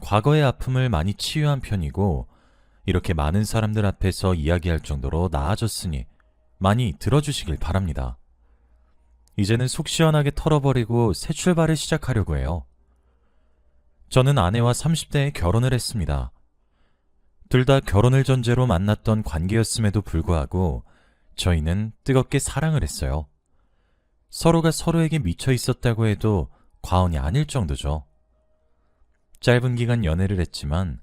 과거의 아픔을 많이 치유한 편이고 이렇게 많은 사람들 앞에서 이야기할 정도로 나아졌으니 많이 들어주시길 바랍니다. 이제는 속 시원하게 털어버리고 새 출발을 시작하려고 해요. 저는 아내와 30대에 결혼을 했습니다. 둘 다 결혼을 전제로 만났던 관계였음에도 불구하고 저희는 뜨겁게 사랑을 했어요. 서로가 서로에게 미쳐 있었다고 해도 과언이 아닐 정도죠. 짧은 기간 연애를 했지만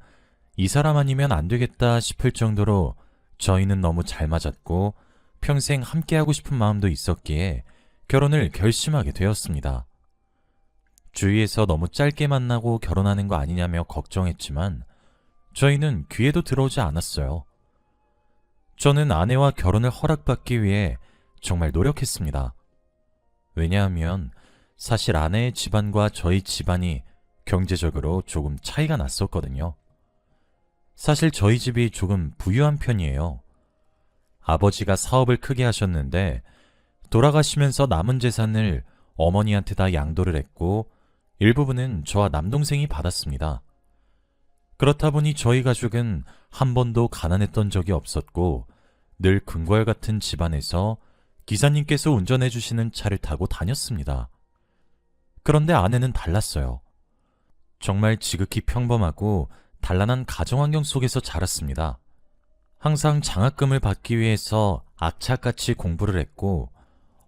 이 사람 아니면 안 되겠다 싶을 정도로 저희는 너무 잘 맞았고 평생 함께하고 싶은 마음도 있었기에 결혼을 결심하게 되었습니다. 주위에서 너무 짧게 만나고 결혼하는 거 아니냐며 걱정했지만 저희는 귀에도 들어오지 않았어요. 저는 아내와 결혼을 허락받기 위해 정말 노력했습니다. 왜냐하면 사실 아내의 집안과 저희 집안이 경제적으로 조금 차이가 났었거든요. 사실 저희 집이 조금 부유한 편이에요. 아버지가 사업을 크게 하셨는데 돌아가시면서 남은 재산을 어머니한테 다 양도를 했고 일부분은 저와 남동생이 받았습니다. 그렇다 보니 저희 가족은 한 번도 가난했던 적이 없었고 늘 궁궐 같은 집안에서 기사님께서 운전해 주시는 차를 타고 다녔습니다. 그런데 아내는 달랐어요. 정말 지극히 평범하고 단란한 가정환경 속에서 자랐습니다. 항상 장학금을 받기 위해서 악착같이 공부를 했고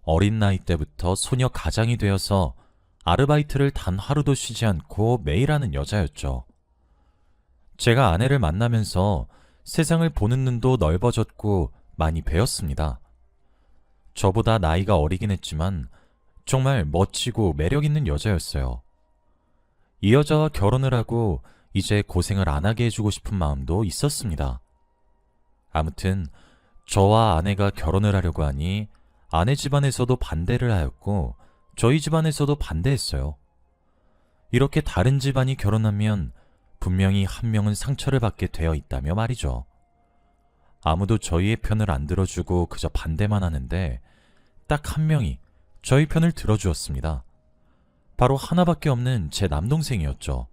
어린 나이 때부터 소녀 가장이 되어서 아르바이트를 단 하루도 쉬지 않고 매일 하는 여자였죠. 제가 아내를 만나면서 세상을 보는 눈도 넓어졌고 많이 배웠습니다. 저보다 나이가 어리긴 했지만 정말 멋지고 매력 있는 여자였어요. 이 여자와 결혼을 하고 이제 고생을 안 하게 해주고 싶은 마음도 있었습니다. 아무튼 저와 아내가 결혼을 하려고 하니 아내 집안에서도 반대를 하였고 저희 집안에서도 반대했어요. 이렇게 다른 집안이 결혼하면 분명히 한 명은 상처를 받게 되어 있다며 말이죠. 아무도 저희의 편을 안 들어주고 그저 반대만 하는데 딱 한 명이 저희 편을 들어주었습니다. 바로 하나밖에 없는 제 남동생이었죠.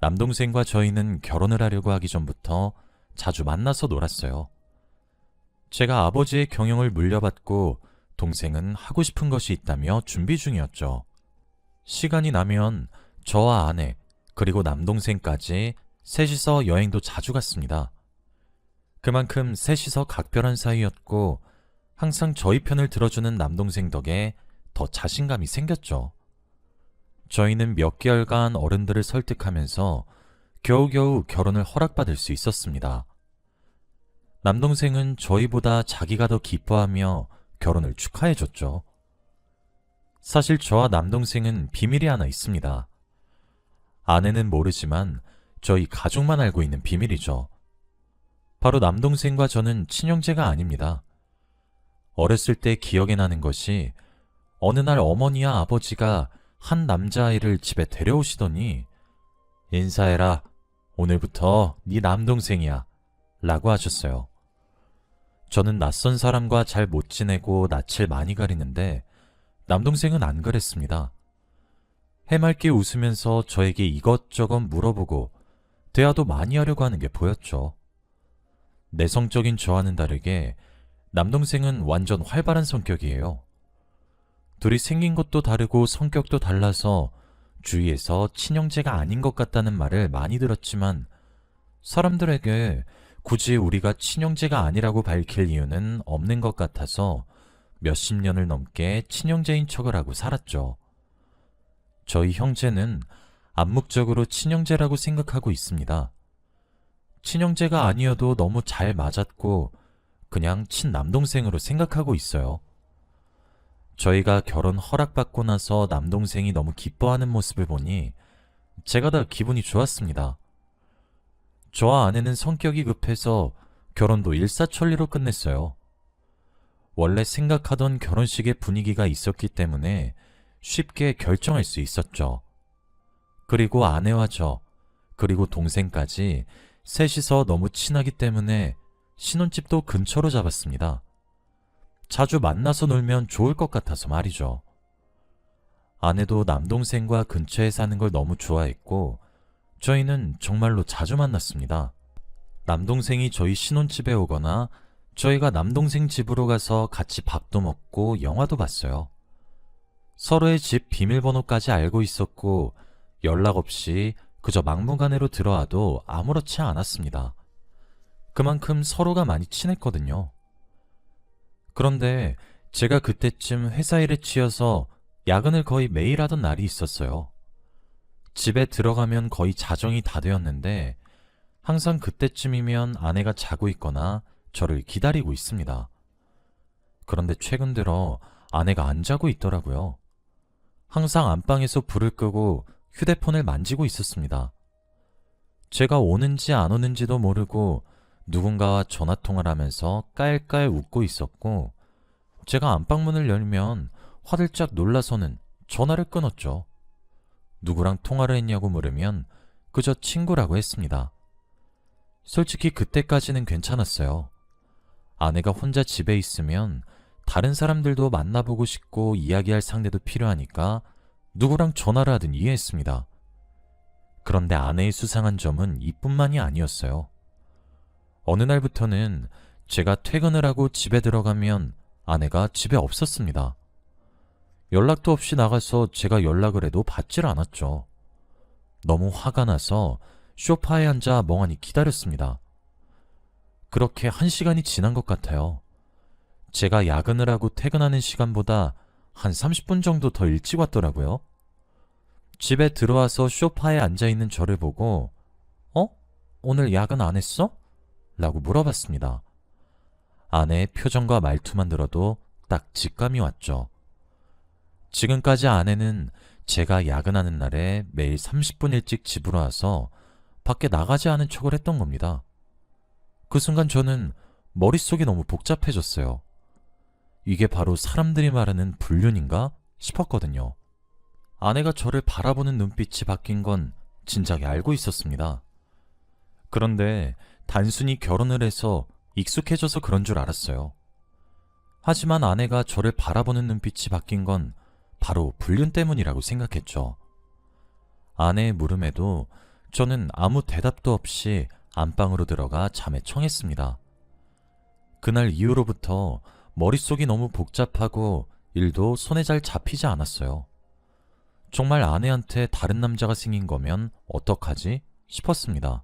남동생과 저희는 결혼을 하려고 하기 전부터 자주 만나서 놀았어요. 제가 아버지의 경영을 물려받고 동생은 하고 싶은 것이 있다며 준비 중이었죠. 시간이 나면 저와 아내 그리고 남동생까지 셋이서 여행도 자주 갔습니다. 그만큼 셋이서 각별한 사이였고 항상 저희 편을 들어주는 남동생 덕에 더 자신감이 생겼죠. 저희는 몇 개월간 어른들을 설득하면서 겨우겨우 결혼을 허락받을 수 있었습니다. 남동생은 저희보다 자기가 더 기뻐하며 결혼을 축하해줬죠. 사실 저와 남동생은 비밀이 하나 있습니다. 아내는 모르지만 저희 가족만 알고 있는 비밀이죠. 바로 남동생과 저는 친형제가 아닙니다. 어렸을 때 기억에 나는 것이 어느 날 어머니와 아버지가 한 남자아이를 집에 데려오시더니 인사해라. 오늘부터 네 남동생이야. 라고 하셨어요. 저는 낯선 사람과 잘 못 지내고 낯을 많이 가리는데 남동생은 안 그랬습니다. 해맑게 웃으면서 저에게 이것저것 물어보고 대화도 많이 하려고 하는 게 보였죠. 내성적인 저와는 다르게 남동생은 완전 활발한 성격이에요. 둘이 생긴 것도 다르고 성격도 달라서 주위에서 친형제가 아닌 것 같다는 말을 많이 들었지만 사람들에게 굳이 우리가 친형제가 아니라고 밝힐 이유는 없는 것 같아서 몇십 년을 넘게 친형제인 척을 하고 살았죠. 저희 형제는 암묵적으로 친형제라고 생각하고 있습니다. 친형제가 아니어도 너무 잘 맞았고 그냥 친남동생으로 생각하고 있어요. 저희가 결혼 허락받고 나서 남동생이 너무 기뻐하는 모습을 보니 제가 다 기분이 좋았습니다. 저와 아내는 성격이 급해서 결혼도 일사천리로 끝냈어요. 원래 생각하던 결혼식의 분위기가 있었기 때문에 쉽게 결정할 수 있었죠. 그리고 아내와 저, 그리고 동생까지 셋이서 너무 친하기 때문에 신혼집도 근처로 잡았습니다. 자주 만나서 놀면 좋을 것 같아서 말이죠. 아내도 남동생과 근처에 사는 걸 너무 좋아했고 저희는 정말로 자주 만났습니다. 남동생이 저희 신혼집에 오거나 저희가 남동생 집으로 가서 같이 밥도 먹고 영화도 봤어요. 서로의 집 비밀번호까지 알고 있었고 연락 없이 그저 막무가내로 들어와도 아무렇지 않았습니다. 그만큼 서로가 많이 친했거든요. 그런데 제가 그때쯤 회사 일에 치여서 야근을 거의 매일 하던 날이 있었어요. 집에 들어가면 거의 자정이 다 되었는데 항상 그때쯤이면 아내가 자고 있거나 저를 기다리고 있습니다. 그런데 최근 들어 아내가 안 자고 있더라고요. 항상 안방에서 불을 끄고 휴대폰을 만지고 있었습니다. 제가 오는지 안 오는지도 모르고 누군가와 전화통화를 하면서 깔깔 웃고 있었고 제가 안방문을 열면 화들짝 놀라서는 전화를 끊었죠. 누구랑 통화를 했냐고 물으면 그저 친구라고 했습니다. 솔직히 그때까지는 괜찮았어요. 아내가 혼자 집에 있으면 다른 사람들도 만나보고 싶고 이야기할 상대도 필요하니까 누구랑 전화를 하든 이해했습니다. 그런데 아내의 수상한 점은 이뿐만이 아니었어요. 어느 날부터는 제가 퇴근을 하고 집에 들어가면 아내가 집에 없었습니다. 연락도 없이 나가서 제가 연락을 해도 받질 않았죠. 너무 화가 나서 소파에 앉아 멍하니 기다렸습니다. 그렇게 1시간이 지난 것 같아요. 제가 야근을 하고 퇴근하는 시간보다 한 30분 정도 더 일찍 왔더라고요. 집에 들어와서 소파에 앉아있는 저를 보고 어? 오늘 야근 안 했어? 라고 물어봤습니다. 아내의 표정과 말투만 들어도 딱 직감이 왔죠. 지금까지 아내는 제가 야근하는 날에 매일 30분 일찍 집으로 와서 밖에 나가지 않은 척을 했던 겁니다. 그 순간 저는 머릿속이 너무 복잡해졌어요. 이게 바로 사람들이 말하는 불륜인가 싶었거든요. 아내가 저를 바라보는 눈빛이 바뀐 건 진작에 알고 있었습니다. 그런데 단순히 결혼을 해서 익숙해져서 그런 줄 알았어요. 하지만 아내가 저를 바라보는 눈빛이 바뀐 건 바로 불륜 때문이라고 생각했죠. 아내의 물음에도 저는 아무 대답도 없이 안방으로 들어가 잠에 청했습니다. 그날 이후로부터 머릿속이 너무 복잡하고 일도 손에 잘 잡히지 않았어요. 정말 아내한테 다른 남자가 생긴 거면 어떡하지 싶었습니다.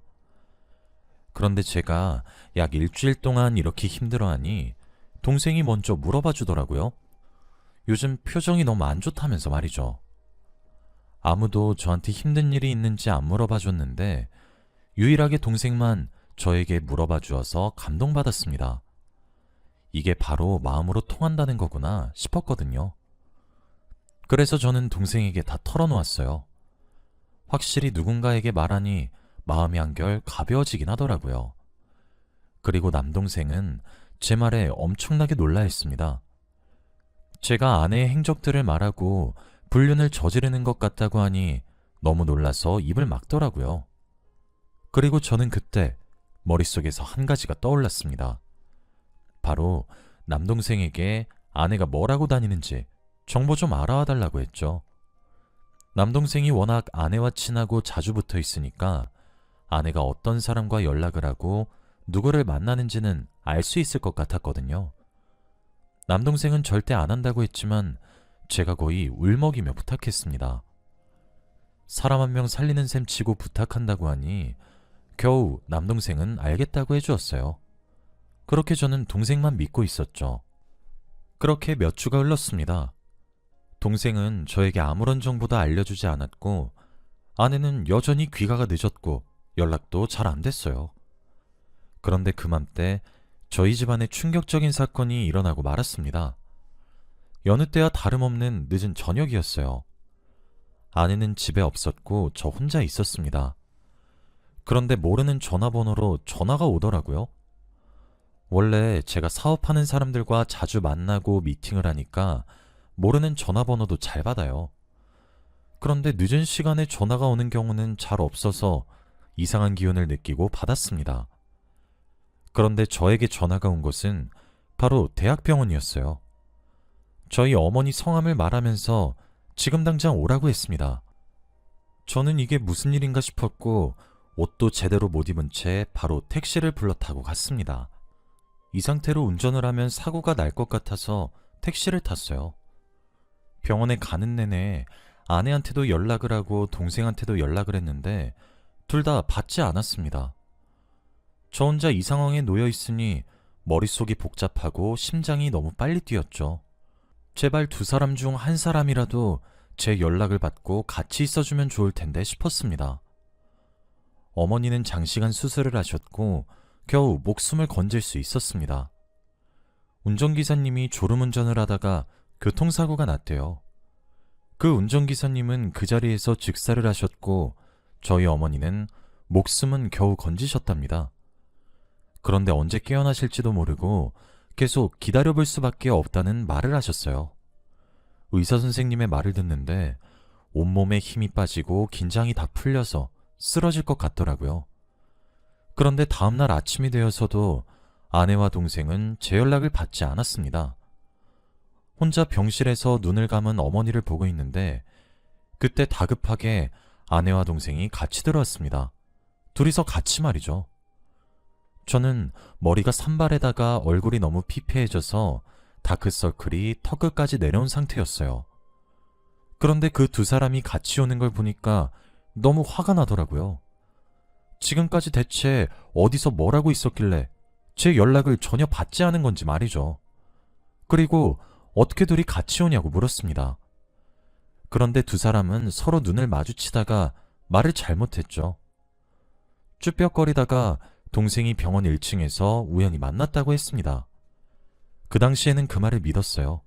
그런데 제가 약 일주일 동안 이렇게 힘들어하니 동생이 먼저 물어봐 주더라고요. 요즘 표정이 너무 안 좋다면서 말이죠. 아무도 저한테 힘든 일이 있는지 안 물어봐 줬는데 유일하게 동생만 저에게 물어봐 주어서 감동받았습니다. 이게 바로 마음으로 통한다는 거구나 싶었거든요. 그래서 저는 동생에게 다 털어놓았어요. 확실히 누군가에게 말하니 마음이 한결 가벼워지긴 하더라고요. 그리고 남동생은 제 말에 엄청나게 놀라했습니다. 제가 아내의 행적들을 말하고 불륜을 저지르는 것 같다고 하니 너무 놀라서 입을 막더라고요. 그리고 저는 그때 머릿속에서 한 가지가 떠올랐습니다. 바로 남동생에게 아내가 뭘 하고 다니는지 정보 좀 알아와 달라고 했죠. 남동생이 워낙 아내와 친하고 자주 붙어 있으니까 아내가 어떤 사람과 연락을 하고 누구를 만나는지는 알 수 있을 것 같았거든요. 남동생은 절대 안 한다고 했지만 제가 거의 울먹이며 부탁했습니다. 사람 한 명 살리는 셈 치고 부탁한다고 하니 겨우 남동생은 알겠다고 해주었어요. 그렇게 저는 동생만 믿고 있었죠. 그렇게 몇 주가 흘렀습니다. 동생은 저에게 아무런 정보도 알려주지 않았고 아내는 여전히 귀가가 늦었고 연락도 잘 안 됐어요. 그런데 그맘때 저희 집안에 충격적인 사건이 일어나고 말았습니다. 여느 때와 다름없는 늦은 저녁이었어요. 아내는 집에 없었고 저 혼자 있었습니다. 그런데 모르는 전화번호로 전화가 오더라고요. 원래 제가 사업하는 사람들과 자주 만나고 미팅을 하니까 모르는 전화번호도 잘 받아요. 그런데 늦은 시간에 전화가 오는 경우는 잘 없어서 이상한 기운을 느끼고 받았습니다. 그런데 저에게 전화가 온 곳은 바로 대학병원이었어요. 저희 어머니 성함을 말하면서 지금 당장 오라고 했습니다. 저는 이게 무슨 일인가 싶었고 옷도 제대로 못 입은 채 바로 택시를 불러 타고 갔습니다. 이 상태로 운전을 하면 사고가 날 것 같아서 택시를 탔어요. 병원에 가는 내내 아내한테도 연락을 하고 동생한테도 연락을 했는데 둘 다 받지 않았습니다. 저 혼자 이 상황에 놓여 있으니 머릿속이 복잡하고 심장이 너무 빨리 뛰었죠. 제발 두 사람 중 한 사람이라도 제 연락을 받고 같이 있어주면 좋을 텐데 싶었습니다. 어머니는 장시간 수술을 하셨고 겨우 목숨을 건질 수 있었습니다. 운전기사님이 졸음운전을 하다가 교통사고가 났대요. 그 운전기사님은 그 자리에서 즉사를 하셨고 저희 어머니는 목숨은 겨우 건지셨답니다. 그런데 언제 깨어나실지도 모르고 계속 기다려볼 수밖에 없다는 말을 하셨어요. 의사 선생님의 말을 듣는데 온몸에 힘이 빠지고 긴장이 다 풀려서 쓰러질 것 같더라고요. 그런데 다음날 아침이 되어서도 아내와 동생은 제 연락을 받지 않았습니다. 혼자 병실에서 눈을 감은 어머니를 보고 있는데 그때 다급하게 아내와 동생이 같이 들어왔습니다. 둘이서 같이 말이죠. 저는 머리가 산발에다가 얼굴이 너무 피폐해져서 다크서클이 턱끝까지 내려온 상태였어요. 그런데 그 두 사람이 같이 오는 걸 보니까 너무 화가 나더라고요. 지금까지 대체 어디서 뭘 하고 있었길래 제 연락을 전혀 받지 않은 건지 말이죠. 그리고 어떻게 둘이 같이 오냐고 물었습니다. 그런데 두 사람은 서로 눈을 마주치다가 말을 잘못했죠. 쭈뼛거리다가 동생이 병원 1층에서 우연히 만났다고 했습니다. 그 당시에는 그 말을 믿었어요.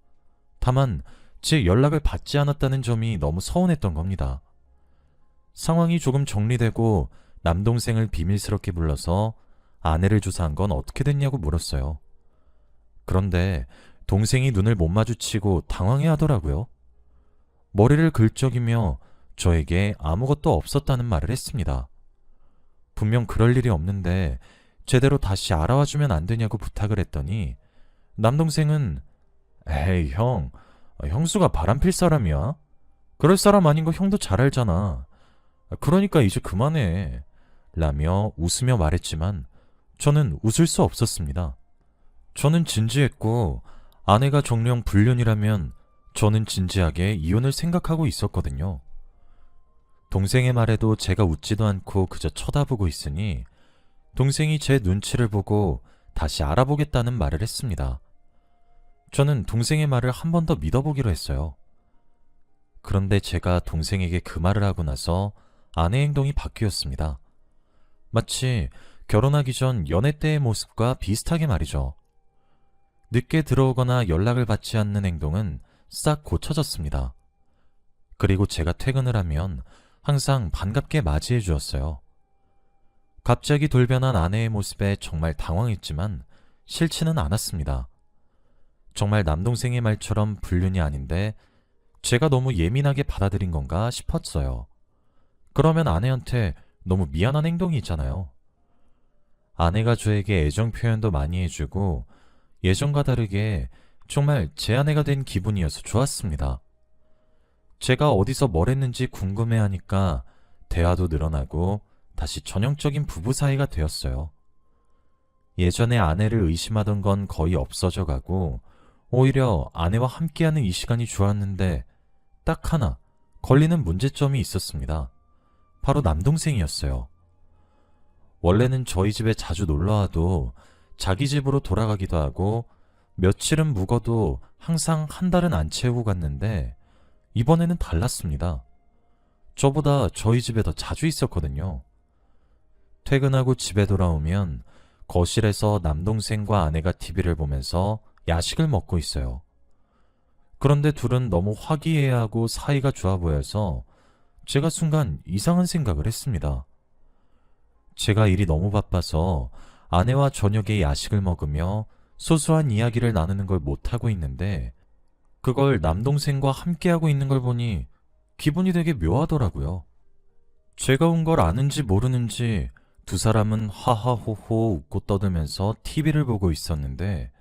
다만 제 연락을 받지 않았다는 점이 너무 서운했던 겁니다. 상황이 조금 정리되고 남동생을 비밀스럽게 불러서 아내를 조사한 건 어떻게 됐냐고 물었어요. 그런데 동생이 눈을 못 마주치고 당황해 하더라고요. 머리를 긁적이며 저에게 아무것도 없었다는 말을 했습니다. 분명 그럴 일이 없는데 제대로 다시 알아와주면 안 되냐고 부탁을 했더니 남동생은 에이 형, 형수가 바람필 사람이야? 그럴 사람 아닌 거 형도 잘 알잖아. 그러니까 이제 그만해 라며 웃으며 말했지만 저는 웃을 수 없었습니다. 저는 진지했고 아내가 정령 불륜이라면 저는 진지하게 이혼을 생각하고 있었거든요. 동생의 말에도 제가 웃지도 않고 그저 쳐다보고 있으니 동생이 제 눈치를 보고 다시 알아보겠다는 말을 했습니다. 저는 동생의 말을 한 번 더 믿어보기로 했어요. 그런데 제가 동생에게 그 말을 하고 나서 아내의 행동이 바뀌었습니다. 마치 결혼하기 전 연애 때의 모습과 비슷하게 말이죠. 늦게 들어오거나 연락을 받지 않는 행동은 싹 고쳐졌습니다. 그리고 제가 퇴근을 하면 항상 반갑게 맞이해 주었어요. 갑자기 돌변한 아내의 모습에 정말 당황했지만 싫지는 않았습니다. 정말 남동생의 말처럼 불륜이 아닌데 제가 너무 예민하게 받아들인 건가 싶었어요. 그러면 아내한테 너무 미안한 행동이 있잖아요. 아내가 저에게 애정 표현도 많이 해주고 예전과 다르게 정말 제 아내가 된 기분이어서 좋았습니다. 제가 어디서 뭘 했는지 궁금해하니까 대화도 늘어나고 다시 전형적인 부부 사이가 되었어요. 예전에 아내를 의심하던 건 거의 없어져 가고 오히려 아내와 함께하는 이 시간이 좋았는데 딱 하나 걸리는 문제점이 있었습니다. 바로 남동생이었어요. 원래는 저희 집에 자주 놀러와도 자기 집으로 돌아가기도 하고 며칠은 묵어도 항상 한 달은 안 채우고 갔는데 이번에는 달랐습니다. 저보다 저희 집에 더 자주 있었거든요. 퇴근하고 집에 돌아오면 거실에서 남동생과 아내가 TV를 보면서 야식을 먹고 있어요. 그런데 둘은 너무 화기애애하고 사이가 좋아 보여서 제가 순간 이상한 생각을 했습니다. 제가 일이 너무 바빠서 아내와 저녁에 야식을 먹으며 소소한 이야기를 나누는 걸 못하고 있는데 그걸 남동생과 함께하고 있는 걸 보니 기분이 되게 묘하더라고요. 제가 온 걸 아는지 모르는지 두 사람은 하하호호 웃고 떠들면서 TV를 보고 있었는데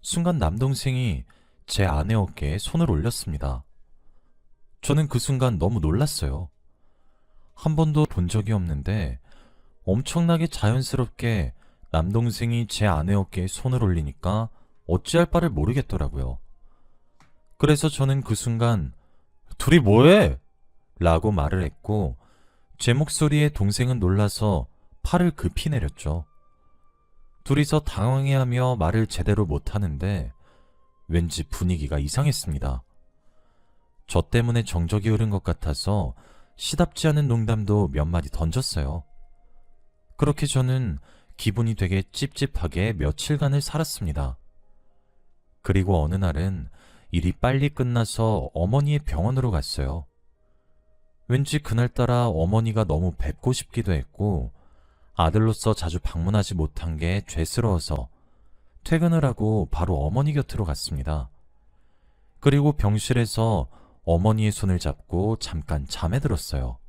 순간 남동생이 제 아내 어깨에 손을 올렸습니다. 저는 그 순간 너무 놀랐어요. 한 번도 본 적이 없는데 엄청나게 자연스럽게 남동생이 제 아내 어깨에 손을 올리니까 어찌할 바를 모르겠더라고요. 그래서 저는 그 순간 둘이 뭐해? 라고 말을 했고 제 목소리에 동생은 놀라서 팔을 급히 내렸죠. 둘이서 당황해하며 말을 제대로 못하는데 왠지 분위기가 이상했습니다. 저 때문에 정적이 흐른 것 같아서 시답지 않은 농담도 몇 마디 던졌어요. 그렇게 저는 기분이 되게 찝찝하게 며칠간을 살았습니다. 그리고 어느 날은 일이 빨리 끝나서 어머니의 병원으로 갔어요. 왠지 그날따라 어머니가 너무 뵙고 싶기도 했고 아들로서 자주 방문하지 못한 게 죄스러워서 퇴근을 하고 바로 어머니 곁으로 갔습니다. 그리고 병실에서 어머니의 손을 잡고 잠깐 잠에 들었어요.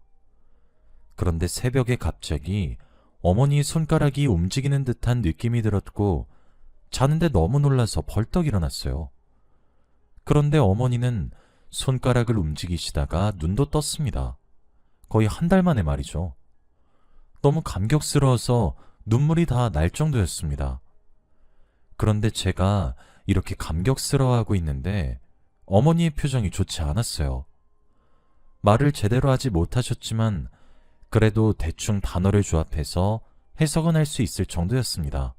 그런데 새벽에 갑자기 어머니의 손가락이 움직이는 듯한 느낌이 들었고 자는데 너무 놀라서 벌떡 일어났어요. 그런데 어머니는 손가락을 움직이시다가 눈도 떴습니다. 거의 한 달 만에 말이죠. 너무 감격스러워서 눈물이 다 날 정도였습니다. 그런데 제가 이렇게 감격스러워하고 있는데 어머니의 표정이 좋지 않았어요. 말을 제대로 하지 못하셨지만 그래도 대충 단어를 조합해서 해석은 할 수 있을 정도였습니다.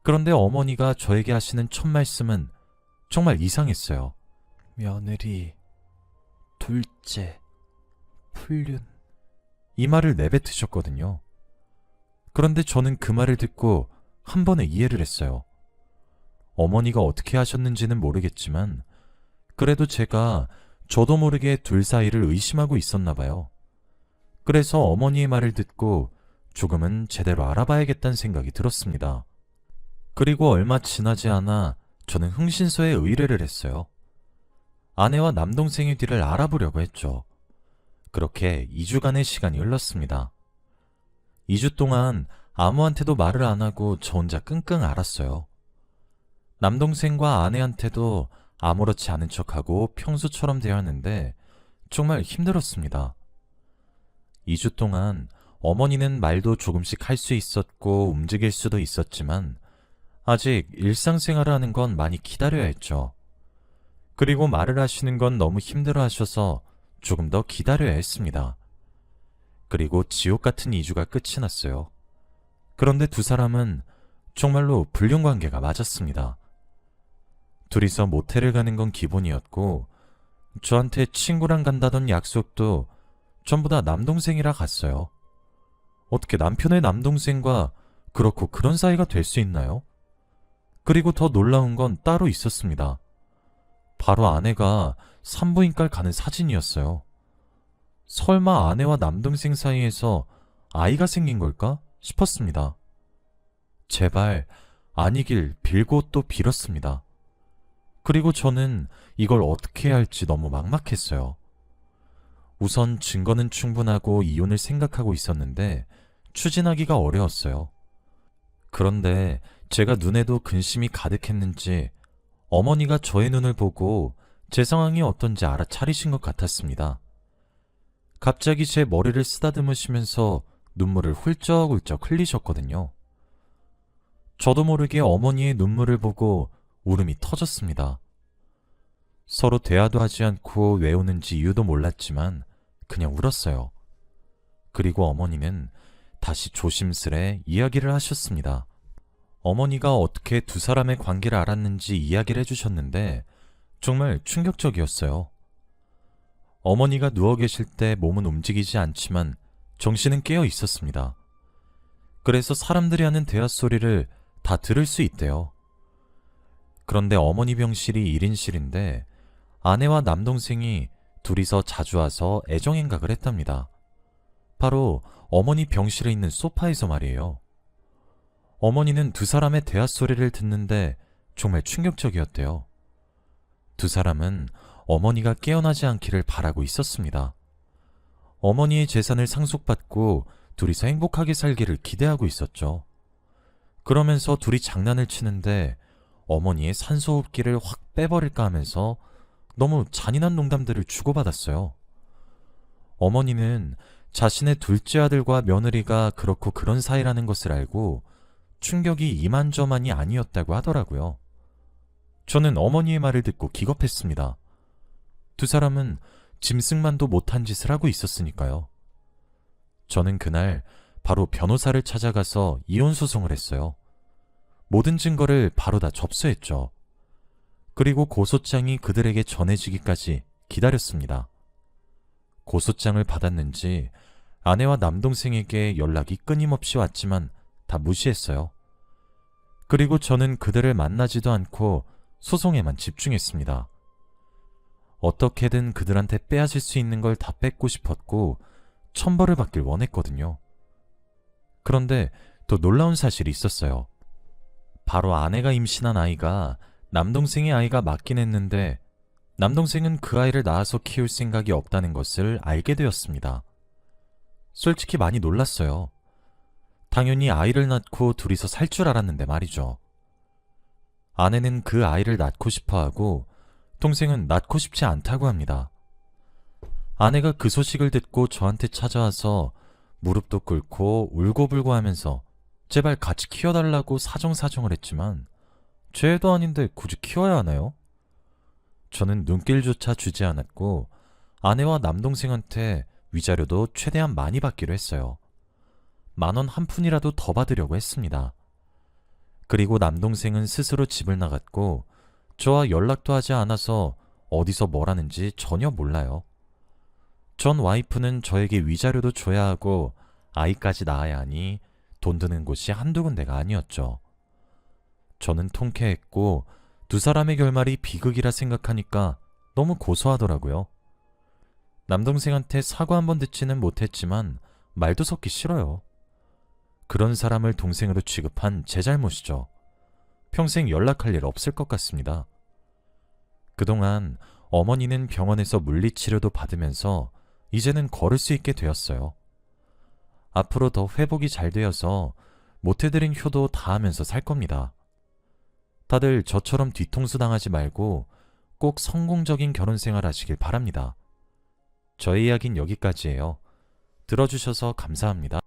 그런데 어머니가 저에게 하시는 첫 말씀은 정말 이상했어요. 며느리, 둘째, 풀륜. 이 말을 내뱉으셨거든요. 그런데 저는 그 말을 듣고 한 번에 이해를 했어요. 어머니가 어떻게 하셨는지는 모르겠지만 그래도 제가 저도 모르게 둘 사이를 의심하고 있었나 봐요. 그래서 어머니의 말을 듣고 조금은 제대로 알아봐야겠다는 생각이 들었습니다. 그리고 얼마 지나지 않아 저는 흥신소에 의뢰를 했어요. 아내와 남동생의 뒤를 알아보려고 했죠. 그렇게 2주간의 시간이 흘렀습니다. 2주 동안 아무한테도 말을 안 하고 저 혼자 끙끙 앓았어요. 남동생과 아내한테도 아무렇지 않은 척하고 평소처럼 대하는데 정말 힘들었습니다. 2주 동안 어머니는 말도 조금씩 할 수 있었고 움직일 수도 있었지만 아직 일상생활을 하는 건 많이 기다려야 했죠. 그리고 말을 하시는 건 너무 힘들어 하셔서 조금 더 기다려야 했습니다. 그리고 지옥 같은 2주가 끝이 났어요. 그런데 두 사람은 정말로 불륜관계가 맞았습니다. 둘이서 모텔을 가는 건 기본이었고 저한테 친구랑 간다던 약속도 전부 다 남동생이라 갔어요. 어떻게 남편의 남동생과 그렇고 그런 사이가 될 수 있나요? 그리고 더 놀라운 건 따로 있었습니다. 바로 아내가 산부인과를 가는 사진이었어요. 설마 아내와 남동생 사이에서 아이가 생긴 걸까 싶었습니다. 제발 아니길 빌고 또 빌었습니다. 그리고 저는 이걸 어떻게 해야 할지 너무 막막했어요. 우선 증거는 충분하고 이혼을 생각하고 있었는데 추진하기가 어려웠어요. 그런데 제가 눈에도 근심이 가득했는지 어머니가 저의 눈을 보고 제 상황이 어떤지 알아차리신 것 같았습니다. 갑자기 제 머리를 쓰다듬으시면서 눈물을 훌쩍훌쩍 흘리셨거든요. 저도 모르게 어머니의 눈물을 보고 울음이 터졌습니다. 서로 대화도 하지 않고 왜 우는지 이유도 몰랐지만 그냥 울었어요. 그리고 어머니는 다시 조심스레 이야기를 하셨습니다. 어머니가 어떻게 두 사람의 관계를 알았는지 이야기를 해주셨는데 정말 충격적이었어요. 어머니가 누워 계실 때 몸은 움직이지 않지만 정신은 깨어 있었습니다. 그래서 사람들이 하는 대화 소리를 다 들을 수 있대요. 그런데 어머니 병실이 1인실인데 아내와 남동생이 둘이서 자주 와서 애정행각을 했답니다. 바로 어머니 병실에 있는 소파에서 말이에요. 어머니는 두 사람의 대화 소리를 듣는데 정말 충격적이었대요. 두 사람은 어머니가 깨어나지 않기를 바라고 있었습니다. 어머니의 재산을 상속받고 둘이서 행복하게 살기를 기대하고 있었죠. 그러면서 둘이 장난을 치는데 어머니의 산소호흡기를 확 빼버릴까 하면서 너무 잔인한 농담들을 주고받았어요. 어머니는 자신의 둘째 아들과 며느리가 그렇고 그런 사이라는 것을 알고 충격이 이만저만이 아니었다고 하더라고요. 저는 어머니의 말을 듣고 기겁했습니다. 두 사람은 짐승만도 못한 짓을 하고 있었으니까요. 저는 그날 바로 변호사를 찾아가서 이혼 소송을 했어요. 모든 증거를 바로 다 접수했죠. 그리고 고소장이 그들에게 전해지기까지 기다렸습니다. 고소장을 받았는지 아내와 남동생에게 연락이 끊임없이 왔지만 다 무시했어요. 그리고 저는 그들을 만나지도 않고 소송에만 집중했습니다. 어떻게든 그들한테 빼앗을 수 있는 걸 다 뺏고 싶었고 천벌을 받길 원했거든요. 그런데 더 놀라운 사실이 있었어요. 바로 아내가 임신한 아이가 남동생의 아이가 맞긴 했는데 남동생은 그 아이를 낳아서 키울 생각이 없다는 것을 알게 되었습니다. 솔직히 많이 놀랐어요. 당연히 아이를 낳고 둘이서 살 줄 알았는데 말이죠. 아내는 그 아이를 낳고 싶어 하고 동생은 낳고 싶지 않다고 합니다. 아내가 그 소식을 듣고 저한테 찾아와서 무릎도 꿇고 울고불고 하면서 제발 같이 키워달라고 사정사정을 했지만 제 애도 아닌데 굳이 키워야 하나요? 저는 눈길조차 주지 않았고 아내와 남동생한테 위자료도 최대한 많이 받기로 했어요. 10,000원 한 푼이라도 더 받으려고 했습니다. 그리고 남동생은 스스로 집을 나갔고 저와 연락도 하지 않아서 어디서 뭘 하는지 전혀 몰라요. 전 와이프는 저에게 위자료도 줘야 하고 아이까지 낳아야 하니 돈 드는 곳이 한두 군데가 아니었죠. 저는 통쾌했고 두 사람의 결말이 비극이라 생각하니까 너무 고소하더라고요. 남동생한테 사과 한번 듣지는 못했지만 말도 섞기 싫어요. 그런 사람을 동생으로 취급한 제 잘못이죠. 평생 연락할 일 없을 것 같습니다. 그동안 어머니는 병원에서 물리치료도 받으면서 이제는 걸을 수 있게 되었어요. 앞으로 더 회복이 잘 되어서 못해드린 효도 다 하면서 살 겁니다. 다들 저처럼 뒤통수 당하지 말고 꼭 성공적인 결혼 생활 하시길 바랍니다. 저의 이야기는 여기까지예요. 들어주셔서 감사합니다.